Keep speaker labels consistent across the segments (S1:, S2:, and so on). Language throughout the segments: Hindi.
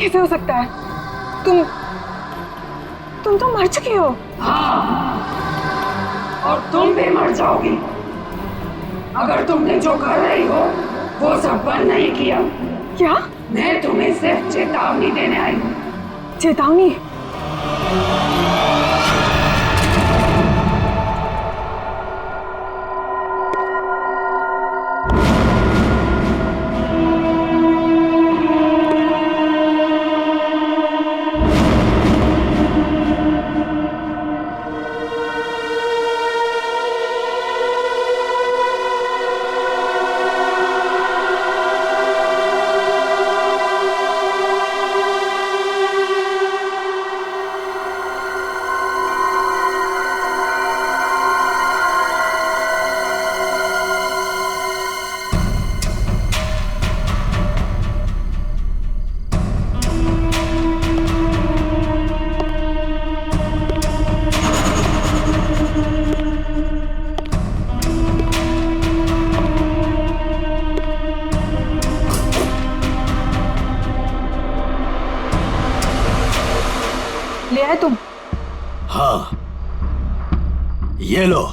S1: कैसे हो सकता है? तुम तो मर चुकी हो।
S2: हाँ, और तुम भी मर जाओगी अगर तुमने जो कर रही हो वो सब बंद नहीं किया।
S1: क्या?
S2: मैं तुम्हें सिर्फ चेतावनी देने आई हूँ।
S1: चेतावनी? ले आए तुम?
S3: हाँ, ये लो।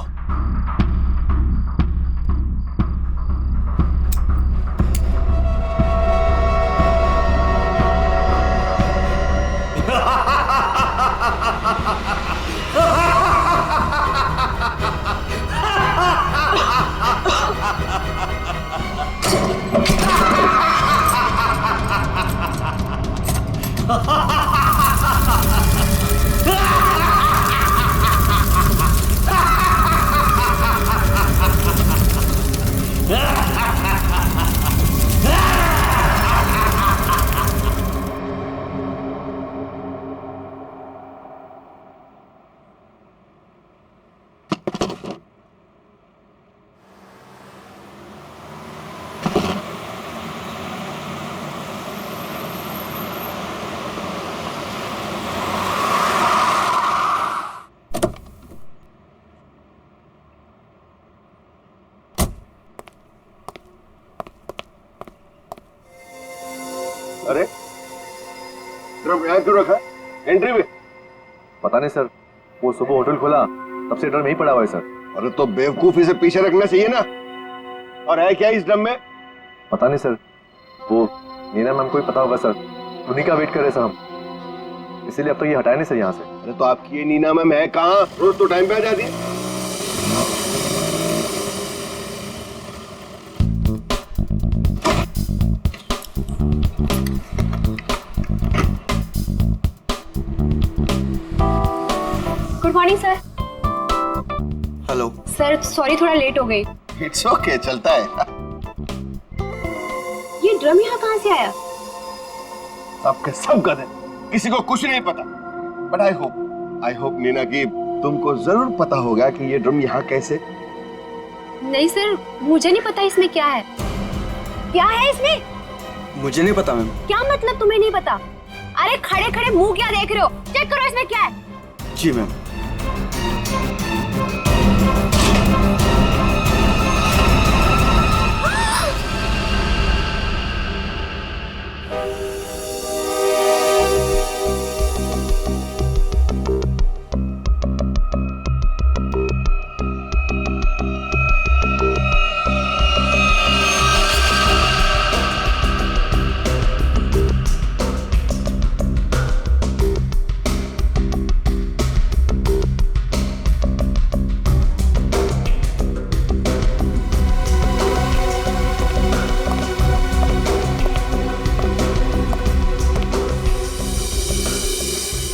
S4: अरे ड्रम यहाँ क्यों रखा? एंट्री में?
S5: पता नहीं सर, वो सुबह होटल खोला तब से ड्रम यहीं पड़ा हुआ है सर।
S4: अरे तो बेवकूफी से पीछे रखना चाहिए ना। और है क्या इस ड्रम में?
S5: पता नहीं सर, वो नीना मैम को ही पता होगा सर, उन्हीं का वेट कर रहे सर हम, इसीलिए अब तक ये हटाया नहीं सर यहाँ से।
S4: अरे तो आपकी ये नीना मैम है कहाँ? रोज तो टाइम पे आ जाती है।
S6: Good morning sir.
S4: Hello
S6: sir sorry, थोड़ा लेट हो गई।
S4: इट्स ओके, चलता है।
S6: ये ड्रम यहाँ कहाँ से आया?
S4: सबके सब गधे, किसी को कुछ नहीं पता। बट आई होप नीना की तुमको जरूर पता होगा कि ये ड्रम यहाँ कैसे।
S6: नहीं सर, मुझे नहीं पता इसमें क्या है। क्या है इसमें?
S7: मुझे नहीं पता मैम।
S6: क्या मतलब तुम्हें नहीं पता? अरे खड़े खड़े मुंह क्या देख रहे हो? चेक करो इसमें क्या है।
S7: जी मैम।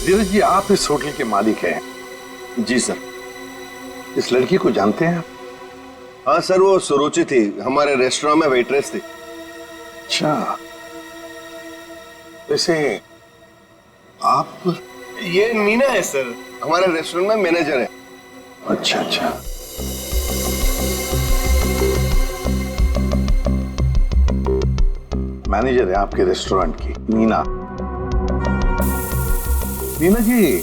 S3: धीरज जी, आप इस होटल के मालिक हैं?
S4: जी सर।
S3: इस लड़की को जानते हैं आप?
S4: हाँ सर, वो सुरुचि थी, हमारे रेस्टोरेंट में वेट्रेस थी।
S3: अच्छा, वैसे आप?
S4: ये मीना है सर, हमारे रेस्टोरेंट में मैनेजर है।
S3: अच्छा अच्छा। मैनेजर है आपके रेस्टोरेंट की मीना। मीना जी,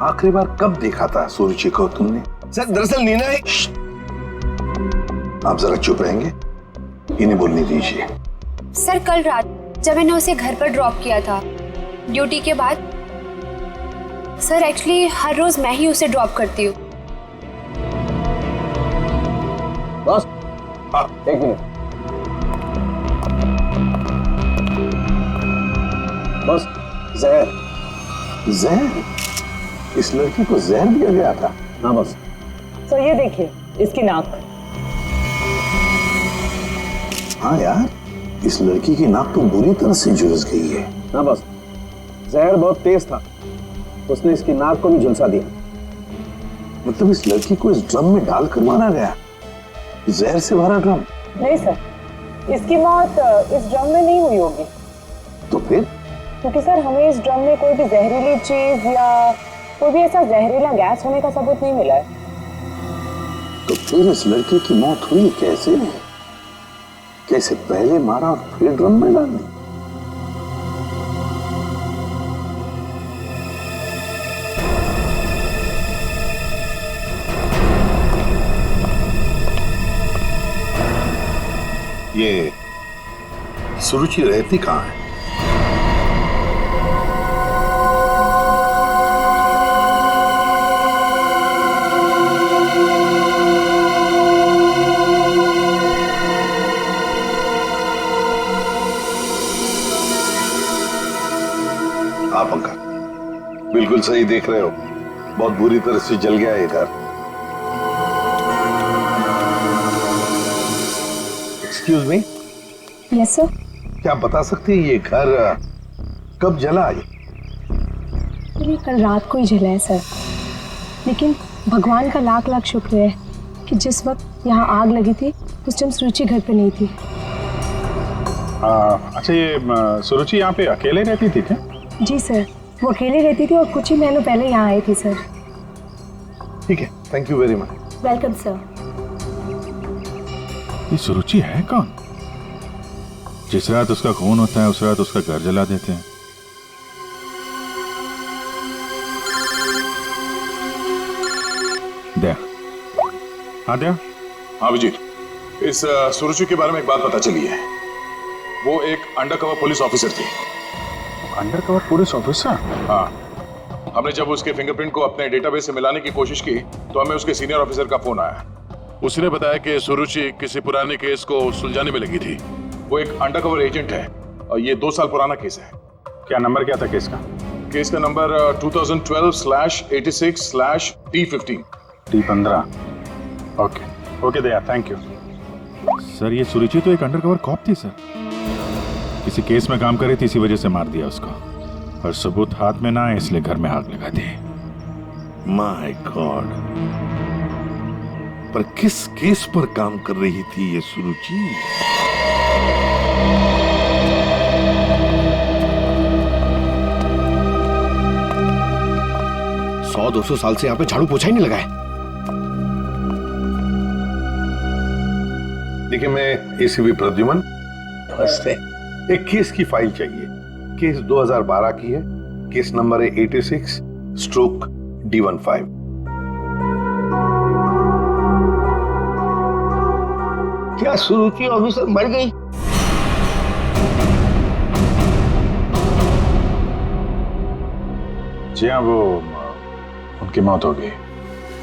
S3: आखिरी बार कब देखा था सुरुचि को तुमने?
S4: सर दरअसल नीना है।
S3: आप जरा चुप रहेंगे, इन्हें बोलने दीजिए।
S6: सर कल रात जब मैंने उसे घर पर ड्रॉप किया था ड्यूटी के बाद। सर एक्चुअली हर रोज मैं ही उसे ड्रॉप करती हूँ।
S5: बस
S3: हाँ।
S5: एक मिनट। बस जहर।
S3: जहर? इस लड़की को जहर दिया गया था?
S5: हाँ बस।
S8: तो ये देखिए इसकी नाक।
S3: हाँ यार, इस लड़की की नाक तो बुरी तरह से झुलस गई है।
S5: हाँ बस, जहर बहुत तेज था, उसने इसकी नाक को भी झुलसा दिया।
S3: मतलब इस लड़की को इस ड्रम में डाल कर मारा गया, जहर से भरा ड्रम?
S8: नहीं सर, इसकी मौत इस ड्रम में नहीं हुई होगी।
S3: तो फिर?
S8: क्योंकि सर हमें इस ड्रम में कोई भी जहरीली चीज या कोई भी ऐसा जहरीला गैस होने का सबूत नहीं मिला है।
S3: तो फिर इस लड़की की मौत हुई कैसे? कैसे पहले मारा और फिर ड्रम में डाल दी? ये सुरुचि रहती कहाँ है? आप अंकल बिल्कुल सही देख रहे हो, बहुत बुरी तरह से जल गया है घर। Excuse me.
S1: Yes sir.
S3: क्या आप बता सकते हैं ये घर कब जला?
S1: ये कल रात को ही जला है सर, लेकिन भगवान का लाख लाख शुक्र है कि जिस वक्त यहाँ आग लगी थी उस टाइम सुरुचि घर पे नहीं थी।
S9: अच्छा, ये सुरुचि यहाँ पे अकेले रहती थी क्या?
S1: जी सर, वो अकेले रहती थी और कुछ ही महीनों पहले यहाँ आई थी सर।
S3: ठीक है, thank you very much.
S1: Welcome sir.
S9: ये सुरुचि है कौन? जिस रात उसका खून होता है उस रात उसका घर जला देते हैं। दया। हाँ दया।
S10: हाँ विजीत, इस सुरुचि के बारे में एक बात पता चली है। वो एक अंडरकवर पुलिस ऑफिसर थी।
S9: Undercover police officer?
S10: हाँ, हमने जब उसके फिंगरप्रिंट को अपने डेटाबेस से मिलाने की कोशिश की तो हमें उसके सीनियर ऑफिसर का फोन आया। उसने बताया कि सुरुचि किसी पुराने केस को सुलझाने में लगी थी। वो एक अंडरकवर एजेंट है और ये 2 साल पुराना केस है।
S9: क्या नंबर क्या था केस का?
S10: केस का number 2012/86/D15।
S9: D15। Okay Daya, thank you sir. ये सुरुचि तो एक अंडरकवर कॉप थी सर, किसी केस में काम कर रही थी, इसी वजह से मार दिया उसको, और सबूत हाथ में ना आए इसलिए घर में आग लगा दी।
S3: माय गॉड, पर किस केस पर काम कर रही थी ये सुरुचि?
S4: सौ 200 साल से यहाँ पे झाड़ू पोछा ही नहीं लगा है।
S3: देखिए, मैं एसीपी प्रद्युमन।
S4: नमस्ते।
S3: एक केस की फाइल चाहिए। केस 2012 की है, केस नंबर है 86/D15।
S4: क्या सुरुचि ऑफिसर मर गई?
S9: जी हाँ, वो उनकी मौत हो गई।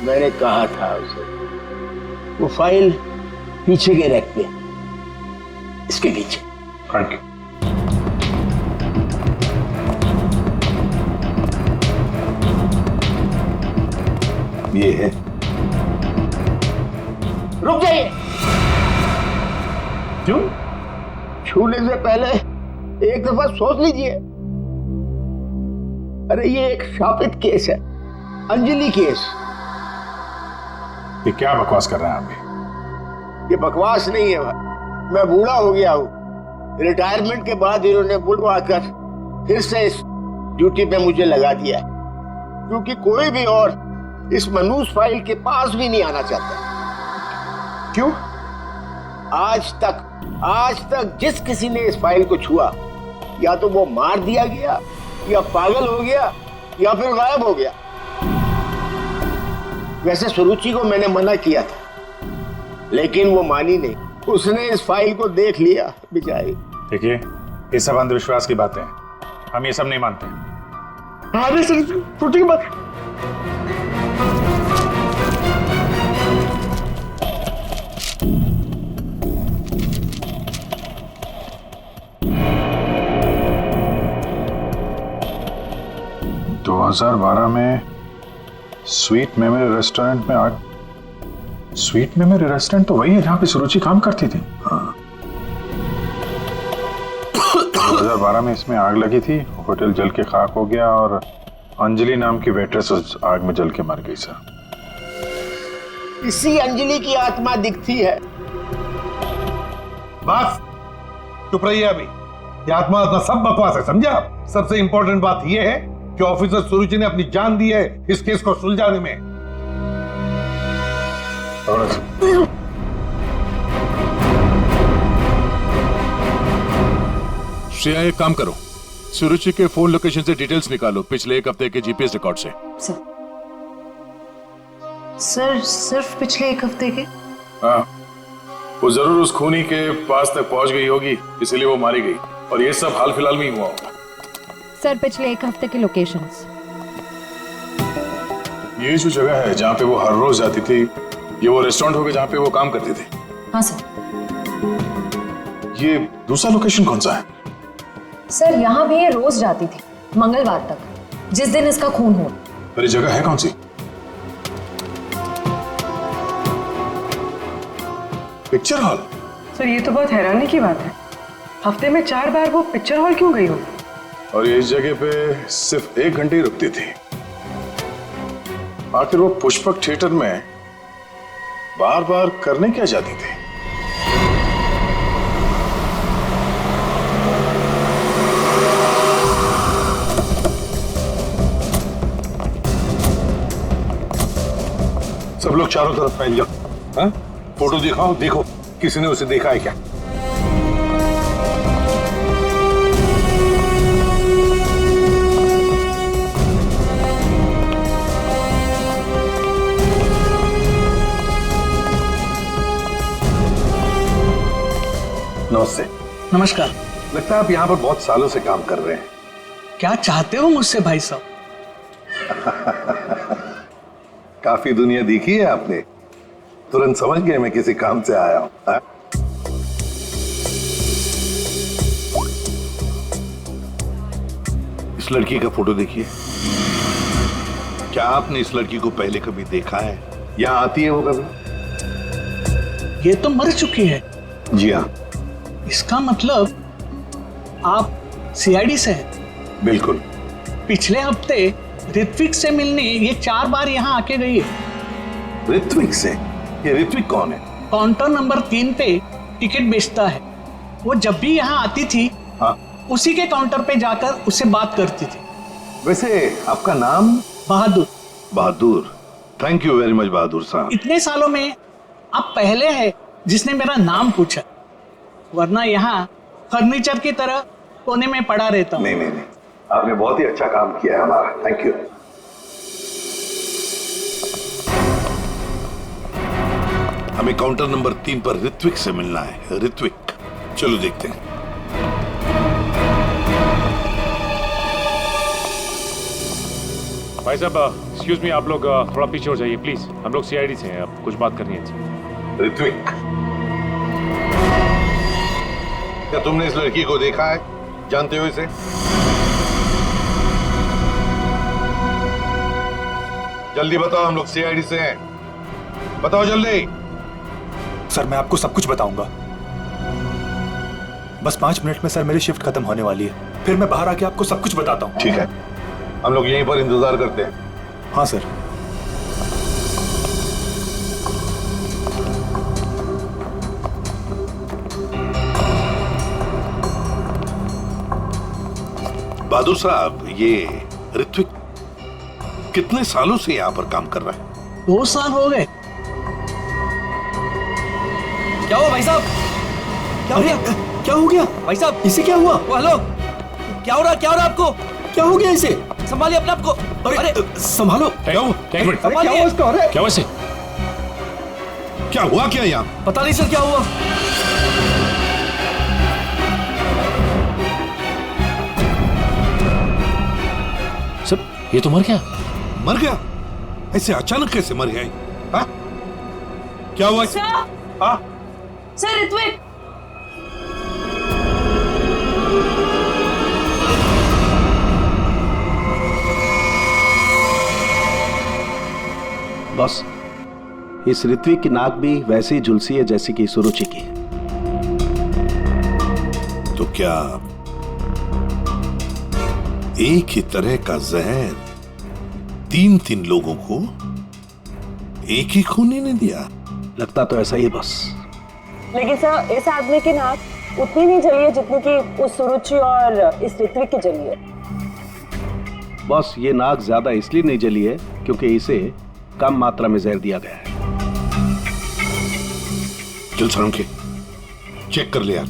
S4: मैंने कहा था उसे, वो फाइल पीछे के रैक पे, इसके नीचे।
S9: Thank you.
S3: ये है।
S4: रुक जाइए।
S9: क्यों?
S4: छूने से पहले एक दफा सोच लीजिए। अरे ये एक शापित केस है, अंजलि केस।
S9: ये क्या बकवास कर रहे हैं आप भी?
S4: ये बकवास नहीं है भाई, मैं बूढ़ा हो गया हूँ। रिटायरमेंट के बाद इन्होंने बुलवा कर फिर से इस ड्यूटी पे मुझे लगा दिया है, क्योंकि कोई भी और इस मनूस फाइल के पास भी नहीं आना चाहता।
S9: क्यों?
S4: आज तक जिस किसी ने इस फाइल को छुआ, या तो वो मार दिया गया, या पागल हो गया, या फिर गायब हो गया। वैसे सुरुचि को मैंने मना किया था, लेकिन वो मानी नहीं। उसने इस फाइल को देख लिया बेचारी।
S9: देखिए, ये सब अंधविश्वास की बातें हैं, हम ये सब नहीं मानते।
S4: अरे सर सुरुचि की बात।
S9: तो 2012 में स्वीट मेमोरी रेस्टोरेंट में आग। स्वीट मेमोरी रेस्टोरेंट तो वही है जहां पे सुरुचि काम करती थी। हाँ। 2012 में इसमें आग लगी थी, होटल जल के खाक हो गया और अंजलि नाम की वेट्रेस उस आग में जल के मर गई सर।
S4: इसी अंजलि की आत्मा दिखती है।
S11: बस चुप रहिए अभी। ये आत्मा सब बकवास है, समझे आप? सबसे इंपॉर्टेंट बात यह है कि ऑफिसर सुरुचि ने अपनी जान दी है इस केस को सुलझाने में।
S10: श्रेया एक काम करो, सुरुचि के फोन लोकेशन से डिटेल्स निकालो पिछले एक हफ्ते के जीपीएस रिकॉर्ड से।
S12: सर सिर्फ पिछले एक हफ्ते के?
S10: हाँ, वो जरूर उस खूनी के पास तक पहुंच गई होगी, इसीलिए वो मारी गई और ये सब हाल फिलहाल में ही हुआ होगा।
S12: सर पिछले एक हफ्ते के लोकेशंस।
S10: ये जो जगह है जहाँ पे वो हर रोज जाती थी, ये वो रेस्टोरेंट होगा जहाँ पे वो काम करती थी?
S12: हाँ सर।
S10: ये दूसरा लोकेशन कौन सा है?
S12: सर यहाँ भी ये रोज जाती थी, मंगलवार तक, जिस दिन इसका खून हुआ।
S10: पर ये जगह है कौन सी? Picture hall.
S2: सर ये तो बहुत हैरानी की बात है, हफ्ते में 4 बार वो पिक्चर हॉल क्यों गई हो?
S10: और ये इस जगह पे सिर्फ 1 घंटे ही रुकती थी। आखिर वो पुष्पक थिएटर में बार बार करने क्या जाती थी?
S11: सब लोग चारों तरफ फैल जाओ। हाँ? फोटो दिखाओ, देखो किसी ने उसे देखा है क्या? नमस्ते।
S13: नमस्कार।
S11: लगता है आप यहाँ पर बहुत सालों से काम कर रहे हैं।
S13: क्या चाहते हो मुझसे भाई साहब?
S11: काफी दुनिया देखी है आपने, तुरंत समझ गए मैं किसी काम से आया हूं।
S3: इस लड़की का फोटो देखिए। क्या आपने इस लड़की को पहले कभी देखा है? यहाँ आती है वो कभी?
S13: ये तो मर चुकी है।
S3: जी हाँ।
S13: इसका मतलब आप सीआईडी से हैं?
S3: बिल्कुल।
S13: पिछले हफ्ते ऋत्विक से मिलने ये 4 बार यहाँ आके गई है।
S3: ऋत्विक से? ये ऋत्विक कौन है?
S13: काउंटर नंबर 3 पे टिकट बेचता है। वो जब भी यहाँ आती थी,
S3: हाँ,
S13: उसी के काउंटर पे जाकर उससे बात करती थी।
S3: वैसे आपका नाम?
S13: बहादुर।
S3: बहादुर, थैंक यू वेरी मच बहादुर साहब।
S13: इतने सालों में आप पहले हैं जिसने मेरा नाम पूछा, वरना यहाँ फर्नीचर की तरह कोने में पड़ा रहता हूँ।
S3: नहीं, आपने बहुत ही अच्छा काम किया है हमारा, थैंक यू। हमें काउंटर नंबर 3 पर ऋत्विक से मिलना है। ऋत्विक, चलो देखते हैं।
S9: भाई साहब एक्सक्यूज मी, आप लोग थोड़ा पीछे हो जाइए प्लीज, हम लोग सीआईडी से हैं, अब कुछ बात करनी है।
S3: ऋत्विक, क्या तुमने इस लड़की को देखा है? जानते हो इसे? जल्दी बताओ, हम लोग सीआईडी से हैं, बताओ जल्दी।
S14: सर मैं आपको सब कुछ बताऊंगा, बस 5 मिनट में सर मेरी शिफ्ट खत्म होने वाली है, फिर मैं बाहर आके आपको सब कुछ बताता हूँ।
S3: ठीक है, हम लोग यहीं पर इंतजार करते हैं।
S14: हाँ सर।
S3: बहादुर साहब, ये ऋत्विक कितने सालों से यहाँ पर काम कर रहा है?
S13: 2 साल हो गए।
S14: क्या हुआ भाई साहब? क्या हो गया? क्या हो गया भाई साहब? इसे क्या हुआ? हेलो, क्या हो रहा आपको? क्या हो गया इसे? संभालिए अपने आप को। अरे संभालो।
S3: क्या हुआ? क्या हुआ इसको? अरे क्या हुआ इसे? क्या हुआ क्या यहाँ?
S14: पता नहीं सर क्या हुआ।
S10: ये तो मर गया।
S11: मर गया? ऐसे अचानक कैसे मर गया? हाँ? क्या हुआ? हाँ?
S8: सर ऋत्विक,
S3: बस इस ऋत्विक की नाक भी वैसी झुलसी है जैसी कि सुरुचि की।
S11: तो क्या एक ही तरह का जहर 3 लोगों को एक ही खूनी ने दिया?
S3: लगता तो ऐसा ही बस।
S8: लेकिन सर इस आदमी की नाक उतनी नहीं जली है जितनी कि उस सुरुचि और इस ऋत्विक की जली है।
S3: बस ये नाक ज्यादा इसलिए नहीं जली है क्योंकि इसे कम मात्रा में जहर दिया गया है।
S11: चल सालुंखे, चेक कर ले यार।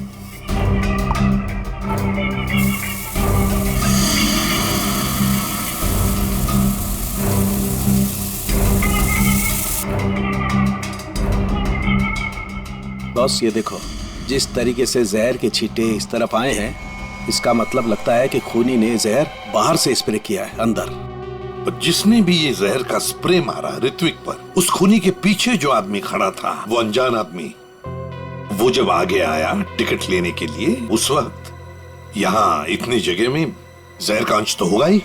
S3: बस ये देखो, जिस तरीके से जहर के छींटे इस तरफ आए हैं, इसका मतलब लगता है कि खूनी ने जहर बाहर से स्प्रे किया है अंदर।
S11: पर जिसने भी ये जहर का स्प्रे मारा ऋत्विक पर, उस खूनी के पीछे जो आदमी खड़ा था, वो अनजान आदमी, वो जब आगे आया टिकट लेने के लिए, उस वक्त यहाँ इतनी जगह में जहर का अंश तो होगा ही।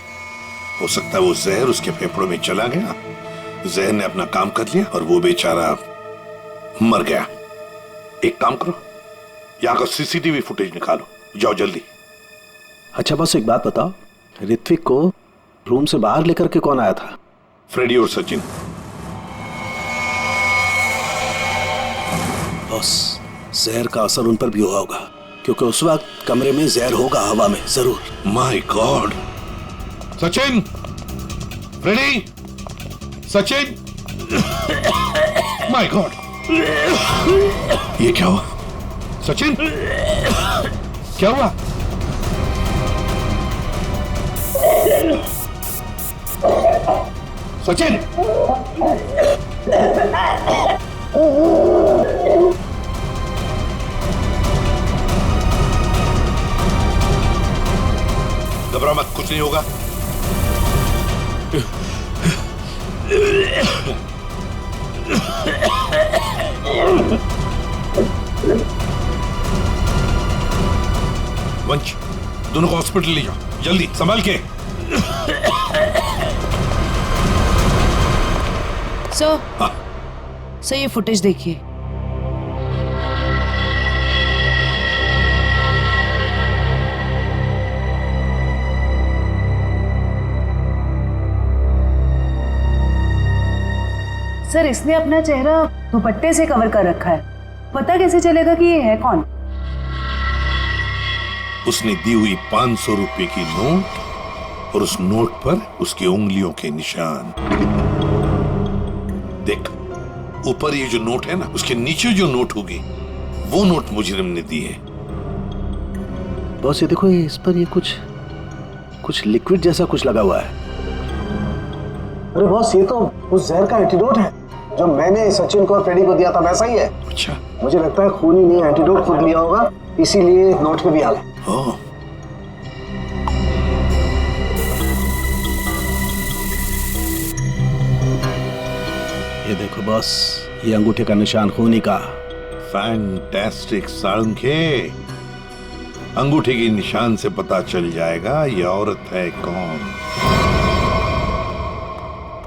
S11: हो सकता है वो जहर उसके फेफड़ों में चला गया, जहर ने अपना काम कर लिया और वो बेचारा मर गया। एक काम करो, यहाँ का सीसीटीवी फुटेज निकालो, जाओ जल्दी।
S3: अच्छा बस एक बात बताओ, ऋत्विक को रूम से बाहर लेकर के कौन आया था?
S11: फ्रेडी और सचिन।
S3: बस जहर का असर उन पर भी हुआ होगा, क्योंकि उस वक्त कमरे में जहर होगा हवा में जरूर।
S11: My god! Sachin, Freddie, Sachin, my god! ये क्या हुआ? सचिन, क्या हुआ? सचिन! घबरा मत, कुछ नहीं होगा। वंश, दोनों को हॉस्पिटल ले जाओ जल्दी, संभाल के।
S15: सर, सर ये फुटेज देखिए। सर इसने अपना चेहरा दुपट्टे से कवर कर रखा है, पता कैसे चलेगा कि ये है कौन?
S11: उसने दी हुई 500 रुपए की नोट और उस नोट पर उसकी उंगलियों के निशान। देख, ऊपर ये जो नोट है ना, उसके नीचे जो नोट होगी वो नोट मुजरिम ने दी है।
S3: बॉस ये देखो, इस पर ये कुछ लिक्विड जैसा कुछ लगा हुआ है।
S16: अरे बॉस, ये तो उस जहर का एंटीडोट है जो मैंने सचिन को और फ्रेडी को दिया था, वैसा ही है।
S11: अच्छा,
S16: मुझे लगता है खूनी ने एंटीडोट खुद लिया होगा, इसीलिए नोट पे भी आ गया।
S3: ये देखो बॉस, ये अंगूठे का निशान खूनी का।
S11: फैंटास्टिक सालुंखे, अंगूठे के निशान से पता चल जाएगा ये औरत है कौन।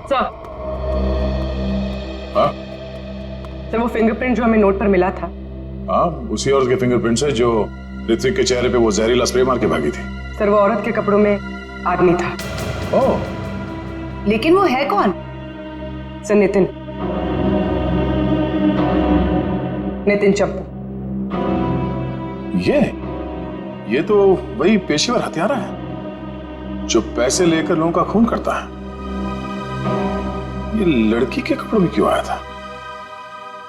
S2: सर, सर वो फिंगरप्रिंट जो हमें नोट पर मिला था,
S10: हाँ उसी औरत के फिंगरप्रिंट्स है जो ऋत्विक के चेहरे पे वो जहरीला स्प्रे मार के भागी थी।
S2: सर वो औरत के कपड़ों में आदमी था।
S15: ओह, लेकिन वो है कौन?
S2: सर नितिन चप्पू।
S10: ये तो वही पेशेवर हत्यारा है जो पैसे लेकर लोगों का खून करता है। ये लड़की के कपड़ों में क्यों आया था?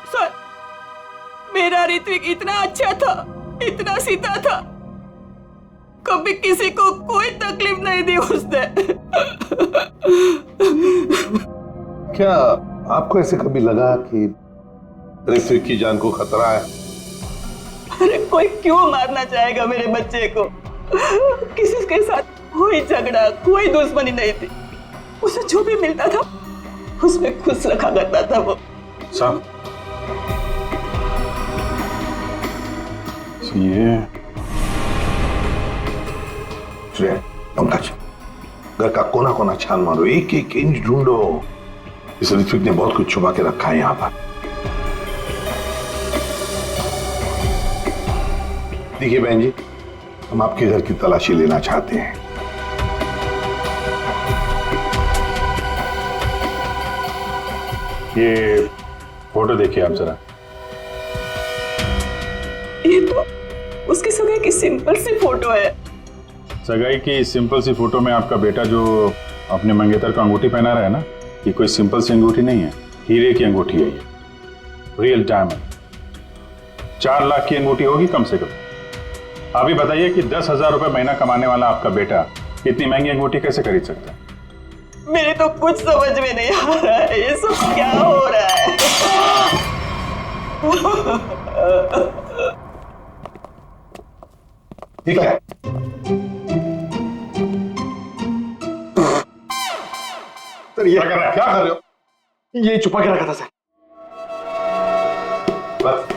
S2: सर मेरा ऋत्विक इतना अच्छा था, इतना सीधा था, कभी किसी को कोई तकलीफ नहीं दी उसने।
S11: क्या आपको ऐसे कभी लगा कि ऋत्विक की जान को खतरा है?
S2: अरे कोई क्यों मारना चाहेगा मेरे बच्चे को? किसी के साथ कोई झगड़ा, कोई दुश्मनी नहीं थी। उसे जो भी मिलता था उसमें खुश रखा करता था वो।
S9: साहब ये
S11: पंकज, घर का कोना कोना छान मारो, एक एक इंच ढूंढो। इस ऋत्विक ने बहुत कुछ छुपा के रखा है यहाँ पर। देखिए बहन जी, हम आपके घर की तलाशी लेना चाहते हैं।
S9: ये फोटो देखिए आप जरा।
S2: ये तो उसकी सगाई की सिंपल सी फोटो है।
S9: सगाई की सिंपल सी फोटो में आपका बेटा जो अपने मंगेतर का अंगूठी पहना रहा है ना, ये कोई सिंपल सी अंगूठी नहीं है, हीरे की अंगूठी है ये, रियल डायमंड। 4 लाख की अंगूठी होगी कम से कम। अभी बताइए कि 10,000 रुपए महीना कमाने वाला आपका बेटा इतनी महंगी अंगूठी कैसे खरीद सकता है?
S2: मेरे तो कुछ समझ में नहीं आ रहा है, ये सब क्या हो रहा है?
S11: ठीक है,
S16: सर ये
S11: क्या कर रहे हो?
S16: ये छुपा के रखा था सर।
S11: बस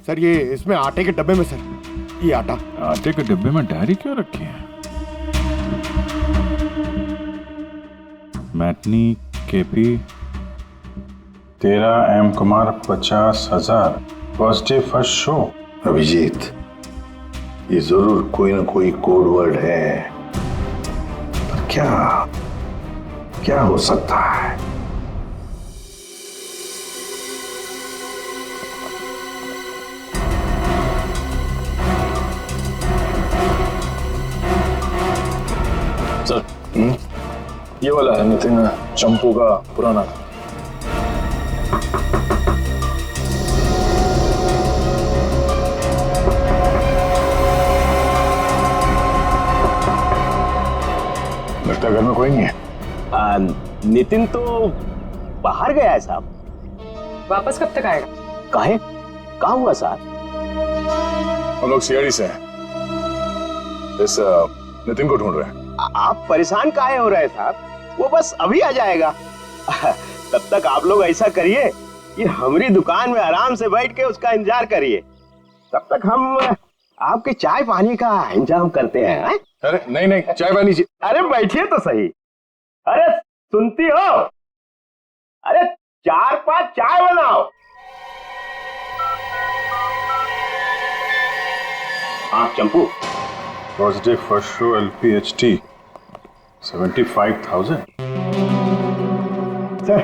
S16: सर ये इसमें आटे के डब्बे में सर, ये
S9: आटे के डब्बे में डायरी क्यों रखी है? Matinee KP 13 M Kumar 50,000 first day first show.
S11: Abhijeet, ये जरूर कोई ना कोई कोड वर्ड है, पर क्या हो सकता है?
S5: सर, ये वाला है नितिन चंपू का पुराना।
S9: लगता है घर में कोई नहीं है।
S4: नितिन तो बाहर गया है साहब।
S2: वापस कब तक आएगा?
S4: काहे? कहाँ हुआ साहब?
S10: हम लोग सीआईडी से हैं, इस नितिन को ढूंढ रहे हैं।
S4: आप परेशान काहे हो रहे हैं साहब? वो बस अभी आ जाएगा। तब तक आप लोग ऐसा करिए कि हमारी दुकान में आराम से बैठ के उसका इंतजार करिए, तब तक हम आपके चाय पानी का इंतजाम करते हैं।
S10: अरे नहीं, चाय पानी।
S4: अरे बैठिए तो सही। अरे सुनती हो? अरे 4-5 चाय बनाओ। हाँ Champu,
S9: first day first show LPHT 75,000।
S16: Sir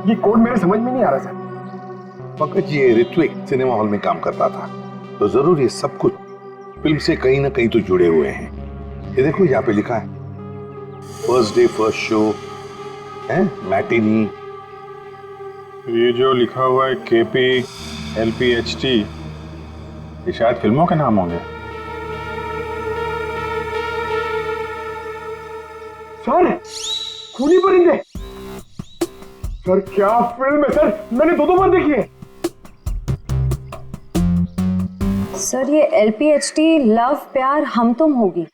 S16: ये कोड मेरे समझ में नहीं आ रहा सर।
S11: पंकज, ये ऋत्विक सिनेमा हॉल में काम करता था, तो जरूर ये सब कुछ फिल्म से कहीं ना कहीं तो जुड़े हुए हैं। ये देखो यहाँ पे लिखा है फर्स्ट डे फर्स्ट शो है, मैटिनी।
S9: ये जो लिखा हुआ है KP LPHT, ये शायद फिल्मों के नाम होंगे।
S16: सर खूनी परिंदे, सर क्या फिल्म है सर, मैंने 2 बार देखी है।
S12: सर ये LPHT लव प्यार हम तुम होगी।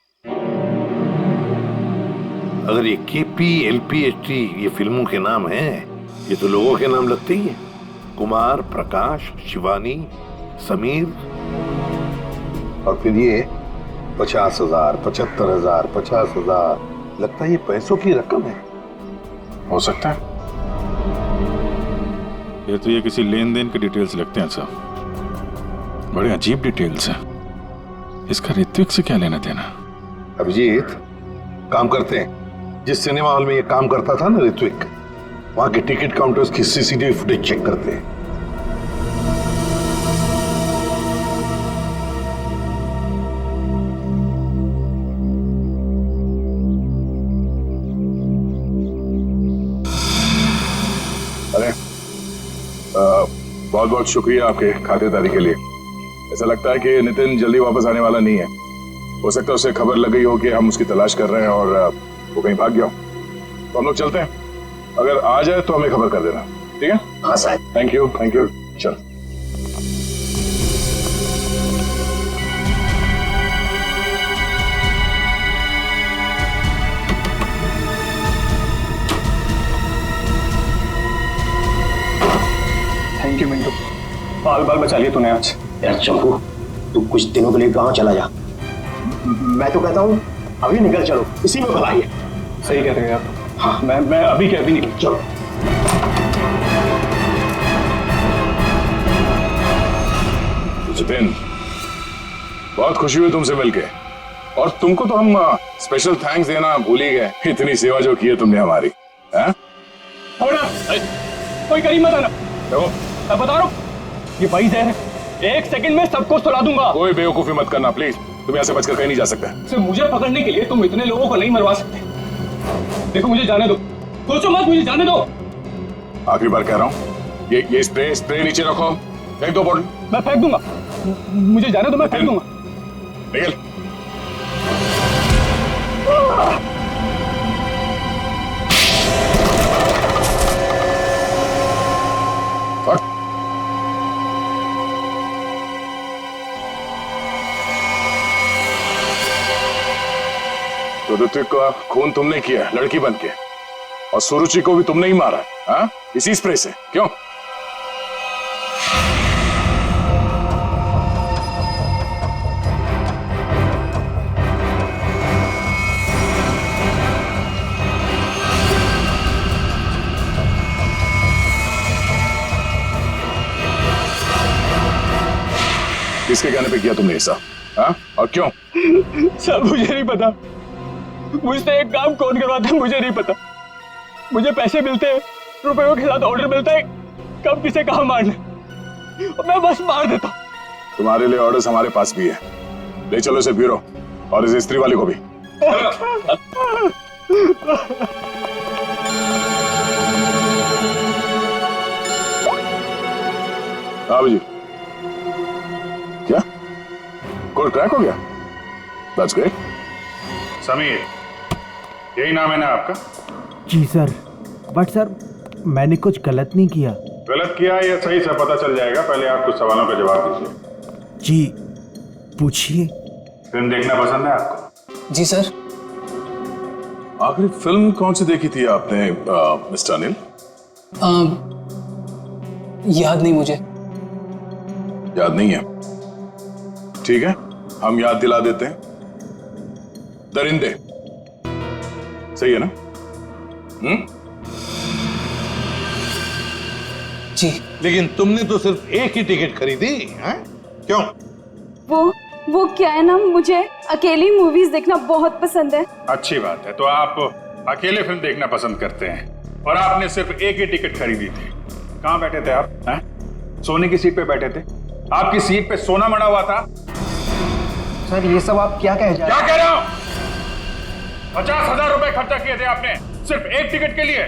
S11: अगर ये KP LPHT ये फिल्मों के नाम हैं, ये तो लोगों के नाम लगते ही हैं। कुमार, प्रकाश, शिवानी, समीर, और फिर ये 50,000, 75,000, 50,000, लगता है ये पैसों की रकम है।
S9: हो सकता है। ये किसी लेन देन के डिटेल्स लगते हैं सर, बड़े अजीब डिटेल्स हैं। इसका ऋत्विक से क्या लेना देना?
S11: अभिजीत, काम करते हैं, जिस सिनेमा हॉल में ये काम करता था ना ऋत्विक, वहां के टिकट काउंटर्स की CCTV फुटेज चेक करते हैं।
S10: अरे बहुत बहुत शुक्रिया आपके खातिरदारी के लिए। ऐसा लगता है कि नितिन जल्दी वापस आने वाला नहीं है। हो सकता है उसे खबर लग गई हो कि हम उसकी तलाश कर रहे हैं और वो कहीं भाग गया हो। तो हम लोग चलते हैं, अगर आ जाए तो हमें खबर कर देना, ठीक है?
S4: हाँ साहब।
S10: Thank you. चल।
S16: बाल बाल बचा लिए तूने आज।
S4: यार चंपू, तू कुछ दिनों के लिए गांव चला जा। मैं तो कहता हूँ अभी निकल चलो, इसी में भलाई है।
S16: सही कह रहे हो आप। हाँ, मैं अभी के अभी निकल।
S4: चलो।
S10: जितेन, बहुत खुशी हुई तुमसे मिलके, और तुमको तो हम स्पेशल थैंक्स देना भूल ही गए, इतनी सेवा जो की है तुमने हमारी।
S16: कोई करीब मत आना। देखो मैं बता रहा हूँ, ये वही जहर है, एक सेकंड में सबको सुला दूंगा।
S10: कोई बेवकूफी मत करना प्लीज, तुम यहाँ से बचकर कहीं नहीं जा सकते।
S16: सिर्फ मुझे पकड़ने के लिए तुम इतने लोगों को नहीं मरवा सकते। देखो मुझे जाने दो, सोचो मत, मुझे जाने दो।
S10: आखिरी बार कह रहा हूँ, ये स्प्रे नीचे रखो, फेंक दो बोतल।
S16: मैं फेंक दूंगा, मुझे जाने दो, मैं फेंक दूंगा।
S10: निकल। तो ऋत्विक का खून तुमने किया लड़की बन के, और सुरुचि को भी तुमने ही मारा, हाँ? इसी स्प्रे से, क्यों? किसके कहने पे किया तुमने ऐसा, हाँ? और क्यों?
S16: सर मुझे नहीं पता, मुझसे एक काम कौन करवाता है मुझे नहीं पता। मुझे पैसे मिलते हैं, रुपयों के साथ ऑर्डर मिलता है कब किसे कहाँ मारना, और मैं बस मार देता।
S10: तुम्हारे लिए ऑर्डर्स हमारे पास भी है, ले चलो इसे ब्यूरो, और इस स्त्री वाले को भी। हाँ जी, क्या कोड क्रैक हो गया? That's great.
S9: समीर, यही नाम है ना आपका?
S17: जी सर, बट सर मैंने कुछ गलत नहीं किया।
S9: गलत किया या सही से पता चल जाएगा, पहले आप कुछ सवालों का जवाब दीजिए।
S17: जी पूछिए।
S9: फिल्म देखना पसंद है आपको?
S17: जी सर।
S10: आखिरी फिल्म कौन सी देखी थी आपने मिस्टर अनिल?
S17: याद नहीं मुझे।
S10: याद नहीं है? ठीक है, हम याद दिला देते हैं। दरिंदे, सही है ना?
S11: जी। लेकिन तुमने तो सिर्फ एक ही टिकट खरीदी है, क्यों?
S18: वो क्या है ना, मुझे अकेली मूवीज देखना बहुत पसंद है।
S9: अच्छी बात है, तो आप अकेले फिल्म देखना पसंद करते हैं, और आपने सिर्फ एक ही टिकट खरीदी थी। कहाँ बैठे थे आप? हैं? सोने की सीट पे बैठे थे? आपकी सीट पे सोना मड़ा हुआ था?
S17: सर ये सब आप क्या कह
S9: क्या कह रहे हो? 50,000 रुपए खर्चा किए थे आपने सिर्फ एक टिकट के लिए।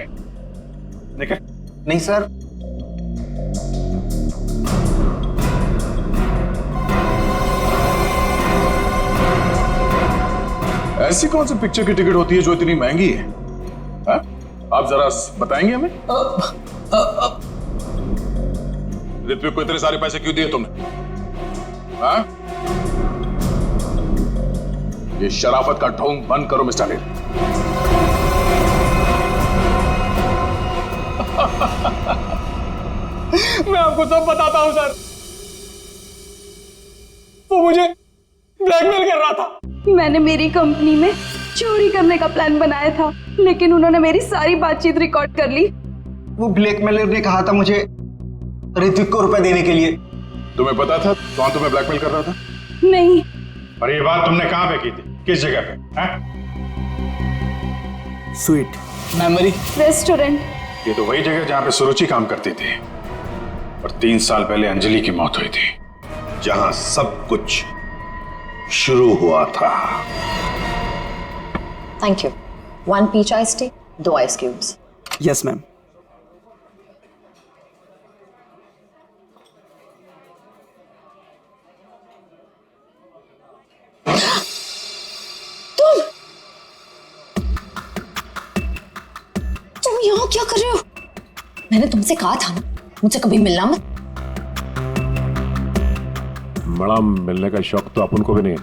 S9: निकल।
S17: नहीं सर।
S10: ऐसी कौन सी पिक्चर की टिकट होती है जो इतनी महंगी है? हा? आप जरा बताएंगे हमें? ऋत्विक को इतने सारे पैसे क्यों दिए तुमने? हा? ये शराफत का ढोंग बंद करो मिस्टर अनिल।
S16: मैं आपको सब बताता हूं सर, वो मुझे ब्लैकमेल कर रहा था।
S18: मैंने मेरी कंपनी में चोरी करने का प्लान बनाया था, लेकिन उन्होंने मेरी सारी बातचीत रिकॉर्ड कर ली।
S17: वो ब्लैकमेलर ने कहा था मुझे ऋत्विक को रुपए देने के लिए।
S10: तुम्हें पता था कौन तुम्हें ब्लैकमेल कर रहा था?
S18: नहीं।
S9: और ये बात तुमने कहां पे की थी, किस जगह पे?
S17: Sweet
S18: memory restaurant.
S9: ये तो वही जगह जहां पे सुरुचि काम करती थी, और 3 साल पहले अंजलि की मौत हुई थी।
S11: जहां सब कुछ शुरू हुआ था।
S12: Thank you. 1 peach ice tea, 2 ice cubes.
S17: Yes ma'am.
S12: तुम यहाँ क्या कर रहे हो? मैंने तुमसे कहा था ना मुझसे कभी मिलना मत।
S19: मैडम, मिलने का शौक तो अपन को भी नहीं है,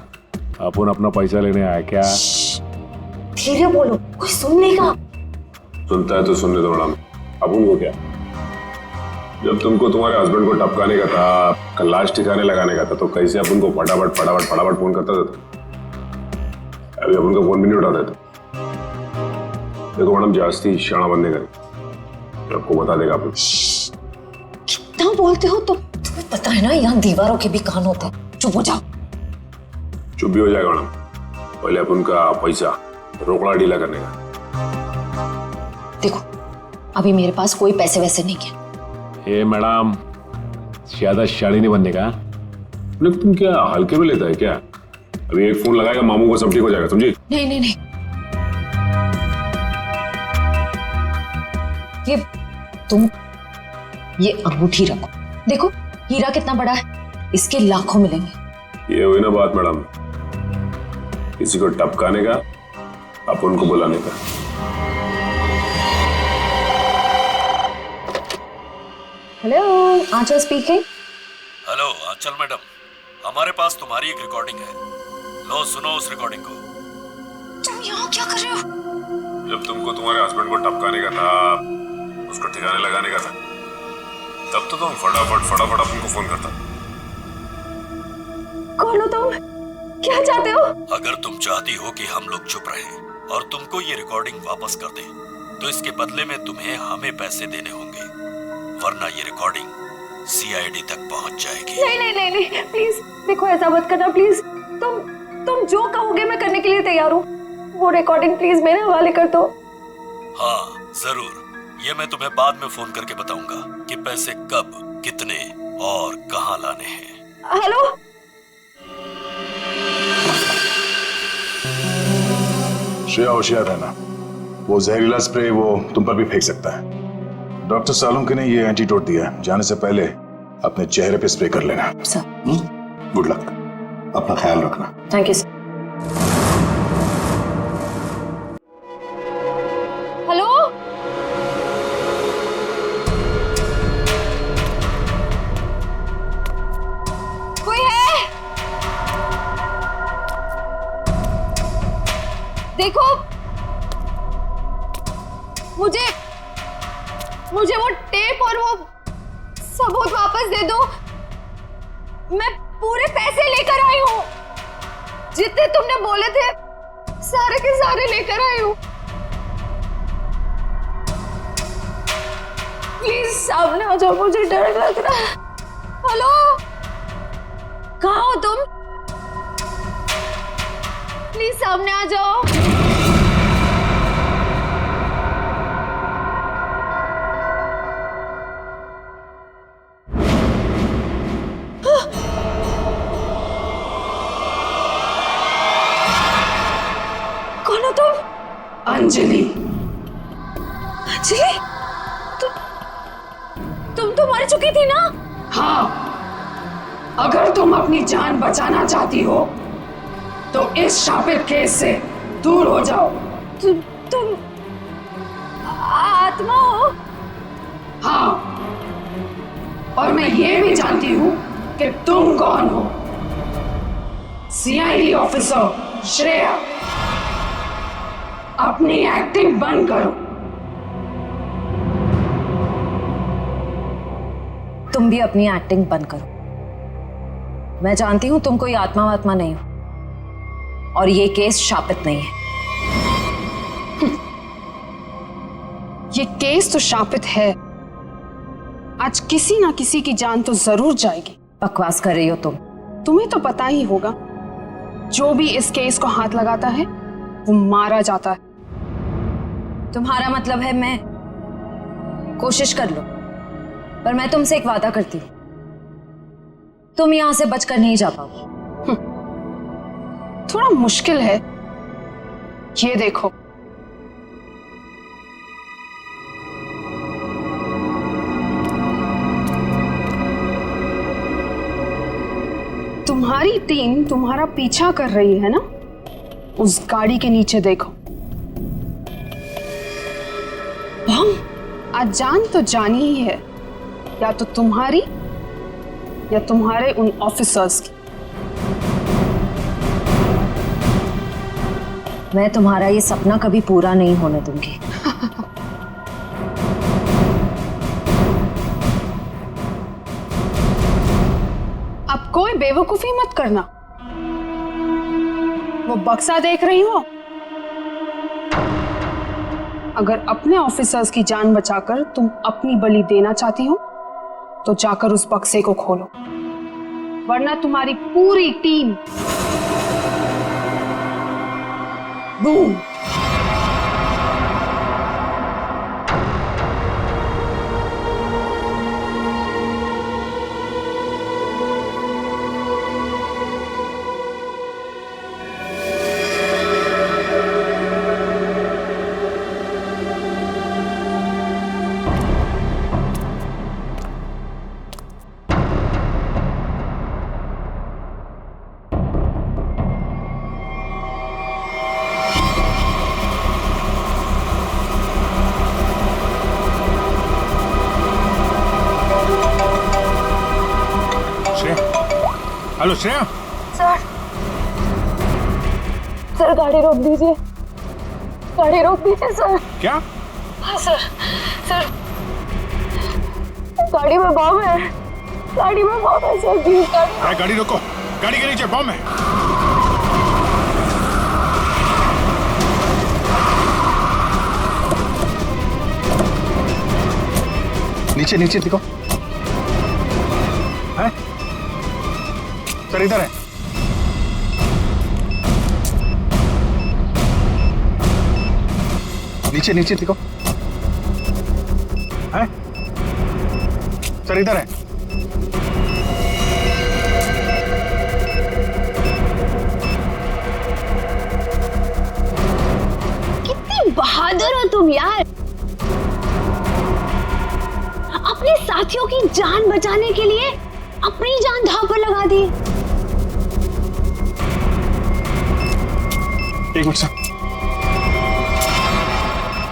S19: अपन अपना पैसा लेने आया क्या?
S12: धीरे बोलो, कोई सुन लेगा।
S10: सुनता है तो सुनने दो मैडम, अब उनको क्या?
S19: जब तुमको तुम्हारे हस्बैंड को टपकाने का था, लाश ठिकाने लगाने का था, तो कैसे अपन को फटाफट फटाफट फटाफट फोन करता था? अभी अपन का फोन भी नहीं उठाते थे। देखो मैडम, जास्ती शाना बनने का आपको बता देगा आप।
S12: कितना बोलते हो तुम? तुम्हें पता है ना यहाँ दीवारों के भी कान होते हैं। चुप हो जाओ।
S19: चुप भी हो जाएगा मैडम, पहले अपन का पैसा रोकड़ा ढीला करने का।
S12: देखो अभी मेरे पास कोई पैसे वैसे नहीं है।
S19: ए मैडम, ज्यादा शाड़ी नहीं बनने का। तुम क्या हल्के में लेता है क्या? अभी एक फोन लगाएगा मामू को सब ठीक हो जाएगा, समझी?
S12: नहीं नहीं नहीं, ये अंगूठी रखो। देखो हीरा कितना बड़ा है, इसके लाखों मिलेंगे।
S19: ये हुई ना बात मैडम, किसी को टपकाने का, अपन को बुलाने का।
S12: हेलो, आंचल स्पीकिंग।
S20: हेलो आंचल मैडम, हमारे पास तुम्हारी एक रिकॉर्डिंग है। लो सुनो उस रिकॉर्डिंग को।
S12: तुम यहाँ क्या कर रहे हो?
S19: जब तुमको तुम्हारे हस्बैंड को टपकाने का था, उसको ठिकाने लगाने का था, तब तो तुम फटाफट फटाफट अपन को फोन करता।
S18: कौन हो तुम? क्या चाहते हो?
S20: अगर तुम चाहती हो कि हम लोग चुप रहें और तुमको ये रिकॉर्डिंग वापस कर दें, तो इसके बदले में तुम्हें हमें पैसे देने होंगे, वरना ये रिकॉर्डिंग सीआईडी तक पहुंच जाएगी।
S18: नहीं नहीं नहीं नहीं, प्लीज देखो ऐसा मत करना प्लीज। तुम जो कहोगे मैं करने के लिए तैयार हूँ। वो रिकॉर्डिंग प्लीज मेरे हवाले कर दो।
S20: हाँ जरूर, ये मैं तुम्हें बाद में फोन करके बताऊंगा कि पैसे कब, कितने और कहाँ लाने हैं।
S18: हेलो,
S10: श्रेया होशियार रहना, वो जहरीला स्प्रे वो तुम पर भी फेंक सकता है। डॉक्टर सालुंके ने ये एंटीडोट दिया, जाने से पहले अपने चेहरे पे स्प्रे कर लेना। गुड लक, अपना ख्याल रखना।
S12: Thank you sir.
S18: हेलो, कोई है? देखो मुझे वो टेप और वो सबूत वापस दे दो। मैं पूरे पैसे लेकर आई हूँ, जितने तुमने बोले थे सारे के सारे लेकर आई हूँ। प्लीज सामने आ जाओ, मुझे डर लग रहा है। हेलो, कहाँ हो तुम? प्लीज सामने आ जाओ। कौन हो तुम?
S2: अंजलि।
S18: अंजलि, तुम तो मर चुकी थी ना?
S2: हाँ, अगर तुम अपनी जान बचाना चाहती हो तो इस शापित केस से दूर हो जाओ।
S18: तुम आत्मा हो?
S2: हाँ, और मैं ये भी जानती हूँ कि तुम कौन हो। सीआईडी ऑफिसर श्रेया, अपनी एक्टिंग बंद करो।
S12: तुम भी अपनी एक्टिंग बंद करो। मैं जानती हूं तुम कोई आत्मा वात्मा नहीं हो, और ये केस शापित नहीं है।
S18: ये केस तो शापित है। आज किसी ना किसी की जान तो जरूर जाएगी।
S12: बकवास कर रही हो तुम।
S18: तुम्हें तो पता ही होगा, जो भी इस केस को हाथ लगाता है वो मारा जाता है।
S12: तुम्हारा मतलब है मैं कोशिश कर लूं, पर मैं तुमसे एक वादा करती हूं, तुम यहां से बचकर नहीं जा पाओगी।
S18: थोड़ा मुश्किल है। ये देखो, तुम्हारी टीम तुम्हारा पीछा कर रही है ना? उस गाड़ी के नीचे देखो। बम। आज जान तो जानी ही है, या तो तुम्हारी या तुम्हारे उन ऑफिसर्स की।
S12: मैं तुम्हारा ये सपना कभी पूरा नहीं होने दूंगी।
S18: कोई बेवकूफी मत करना। वो बक्सा देख रही हो, अगर अपने ऑफिसर्स की जान बचाकर तुम अपनी बलि देना चाहती हो तो जाकर उस बक्से को खोलो, वरना तुम्हारी पूरी team boom.
S9: Hello Shreya.
S8: Sir गाड़ी रोक दीजिए, गाड़ी रोक दीजिए सर।
S9: क्या?
S8: हाँ सर, गाड़ी में बम है, गाड़ी में बम है सर, प्लीज
S9: गाड़ी रोको, गाड़ी के नीचे बम है।
S17: नीचे नीचे दिखो।
S9: है? सर इधर है।
S17: नीचे नीचे दिखो।
S9: है? सर इधर है।
S18: कितनी बहादुर हो तुम यार, अपने साथियों की जान बचाने के लिए अपनी जान दांव पर लगा दी।
S17: एक मिनट सर,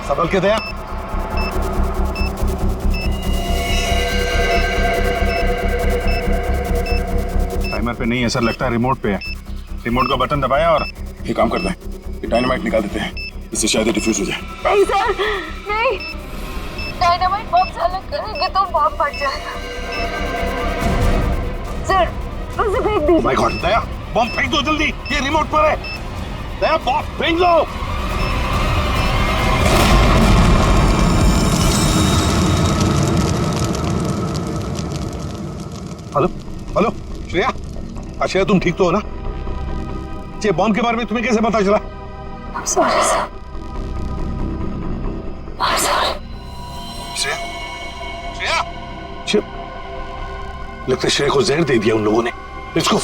S17: संभल के दया।
S9: टाइमर पे नहीं है सर, लगता है रिमोट पे है। रिमोट का बटन दबाया और
S10: ये काम करते हैं, ये डायनामाइट निकाल देते हैं, इससे शायद डिफ्यूज हो जाए।
S8: नहीं सर, नहीं, डायनामाइट बम से अलग करेंगे तो बम फट जाएगा। सर उसे फेंक दीजिए।
S11: माय गॉड, दया बम फेंक दो जल्दी, ये रिमोट पर है। दया बम फेंक दो।
S17: हेलो हेलो श्रेया, श्रेया तुम ठीक तो हो ना? ये बॉम्ब के बारे में तुम्हें कैसे पता चला?
S8: Sorry sir, sorry.
S11: Shreya, Shreya, लगता है श्रेया को जहर दे दिया उन लोगों ने। Let's go.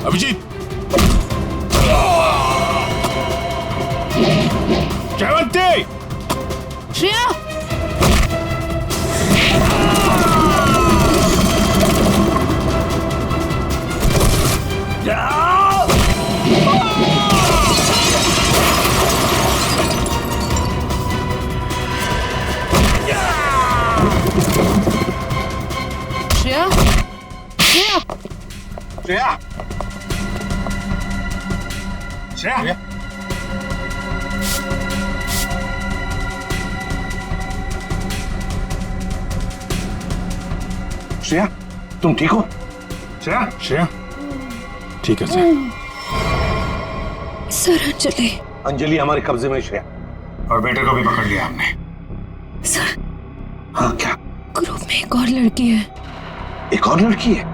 S9: अभिजीत, जयवंती,
S18: श्रेया, श्रेया, श्रेया,
S17: श्रेया, श्रेया, श्रेया तुम ठीक हो? श्रेया,
S9: श्रेया ठीक है सर।
S6: सर अंजलि।
S17: अंजलि हमारे कब्जे में श्रेया।
S9: और बेटे को भी पकड़ लिया हमने।
S6: सर।
S17: हाँ क्या?
S6: ग्रुप में एक और लड़की है।
S17: एक और लड़की है?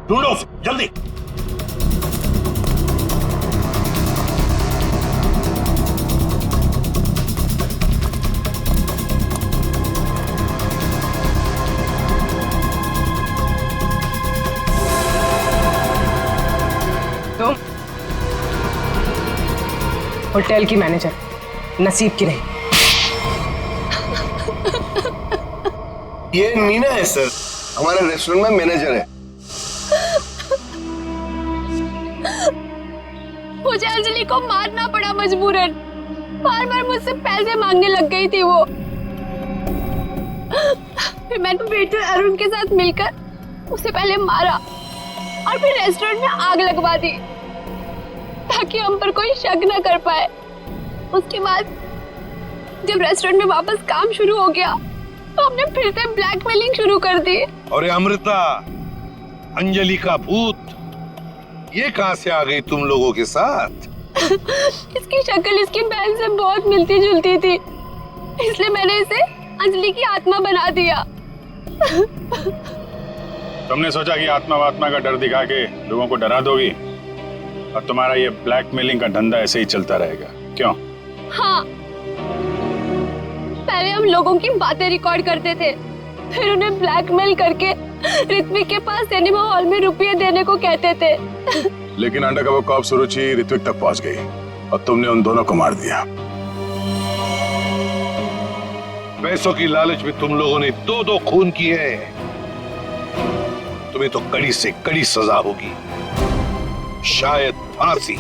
S17: ढूंढो उसे, जल्दी।
S2: तुम होटल की मैनेजर नसीब की नहीं।
S5: ये मीना है सर, हमारे रेस्टोरेंट में मैनेजर है।
S18: मुझे अंजलि को मारना पड़ा मजबूरन। बार बार मुझसे पैसे मांगने लग गई थी वो। फिर मैंने वेटर अरुण के साथ मिलकर उसे पहले मारा और फिर रेस्टोरेंट में आग लगवा दी ताकि हम पर कोई शक न कर पाए। उसके बाद जब रेस्टोरेंट में वापस काम शुरू हो गया तो हमने फिर से ब्लैकमेलिंग शुरू कर दी।
S17: और अमृता, अंजलि का भूत ये कहां से आ गई तुम लोगों के साथ?
S18: इसकी शक्ल इसकी बहन से बहुत मिलती जुलती थी, इसलिए मैंने इसे अंजलि की आत्मा बना दिया।
S9: तुमने सोचा कि आत्मा का डर दिखा के लोगों को डरा दोगी और तुम्हारा ये ब्लैकमेलिंग का धंधा ऐसे ही चलता रहेगा, क्यों?
S18: हाँ, पहले हम लोगों की बातें रिकॉर्ड करते थे, फिर उन्हें ब्लैकमेल करके ऋत्विक के पास सिनेमा हॉल में रुपये देने को कहते थे।
S10: लेकिन अंडरकवर कॉप सुरुचि ऋत्विक तक पहुंच गई और तुमने उन दोनों को मार दिया।
S17: पैसों की लालच में तुम लोगों ने दो खून किए हैं। तुम्हें तो कड़ी से कड़ी सजा होगी, शायद फांसी।